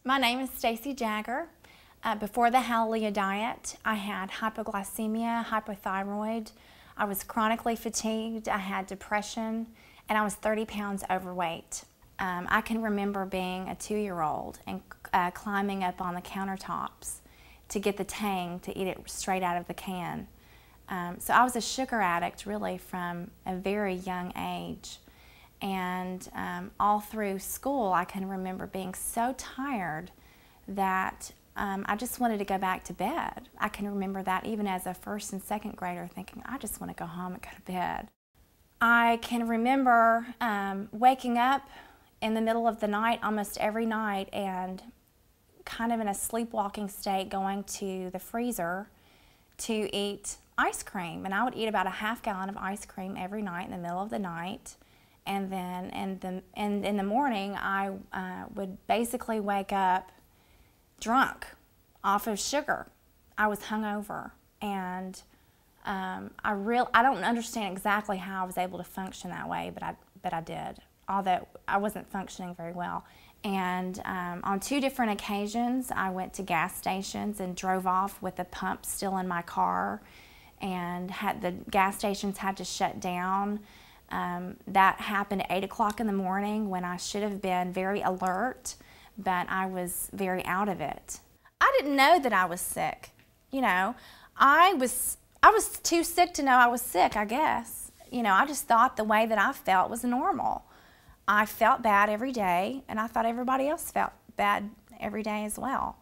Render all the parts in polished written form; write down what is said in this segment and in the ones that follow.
My name is Stacy Jagger. Before the Hallelujah diet, I had hypoglycemia, hypothyroid. I was chronically fatigued, I had depression, and I was 30 pounds overweight. I can remember being a 2-year-old and climbing up on the countertops to get the Tang to eat it straight out of the can. So I was a sugar addict really from a very young age. And all through school, I can remember being so tired that I just wanted to go back to bed. I can remember that even as a first and second grader thinking, I just want to go home and go to bed. I can remember waking up in the middle of the night almost every night and kind of in a sleepwalking state going to the freezer to eat ice cream. And I would eat about a half gallon of ice cream every night in the middle of the night. And then in the morning, I would basically wake up drunk off of sugar. I was hungover, and I don't understand exactly how I was able to function that way, but I did, although I wasn't functioning very well. And on 2 different occasions, I went to gas stations and drove off with the pump still in my car, and the gas stations had to shut down. That happened at 8 o'clock in the morning when I should have been very alert, but I was very out of it. I didn't know that I was sick. You know, I was too sick to know I was sick, I guess. You know, I just thought the way that I felt was normal. I felt bad every day, and I thought everybody else felt bad every day as well.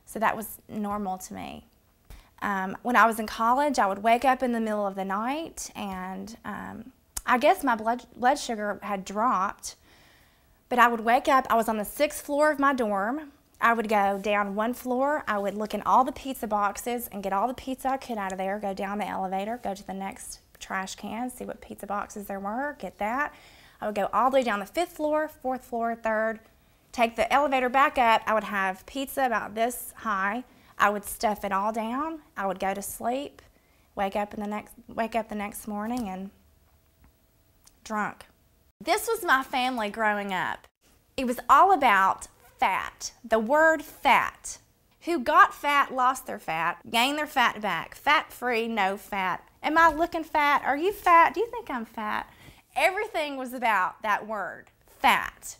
So that was normal to me. When I was in college, I would wake up in the middle of the night, and I guess my blood sugar had dropped, but I would wake up, I was on the 6th floor of my dorm. I would go down 1 floor, I would look in all the pizza boxes and get all the pizza I could out of there, go down the elevator, go to the next trash can, see what pizza boxes there were, get that. I would go all the way down the 5th floor, 4th floor, 3rd, take the elevator back up. I would have pizza about this high. I would stuff it all down. I would go to sleep, wake up the next morning and drunk. This was my family growing up. It was all about fat, the word fat. Who got fat lost their fat, gained their fat back. Fat-free, no fat. Am I looking fat? Are you fat? Do you think I'm fat? Everything was about that word, fat.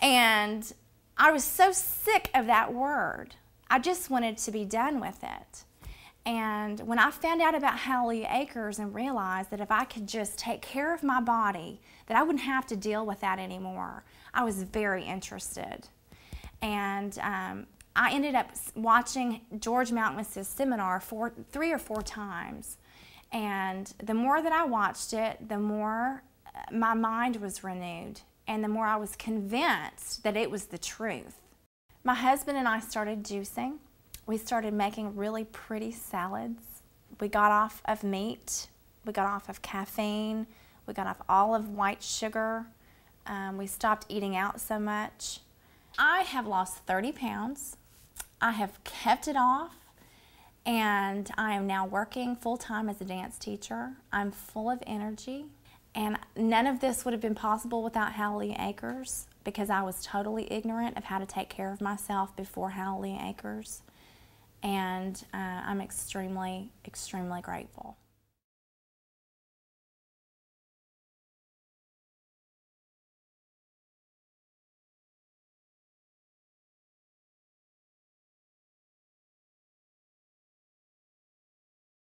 And I was so sick of that word. I just wanted to be done with it. And when I found out about Hallelujah Acres and realized that if I could just take care of my body, that I wouldn't have to deal with that anymore, I was very interested. And I ended up watching George Mountain-West's seminar 3 or 4 times. And the more that I watched it, the more my mind was renewed, and the more I was convinced that it was the truth. My husband and I started juicing. We started making really pretty salads. We got off of meat. We got off of caffeine. We got off all of white sugar. We stopped eating out so much. I have lost 30 pounds. I have kept it off, and I am now working full-time as a dance teacher. I'm full of energy, and none of this would have been possible without Hallelujah Acres because I was totally ignorant of how to take care of myself before Hallelujah Acres. And I'm extremely, extremely grateful.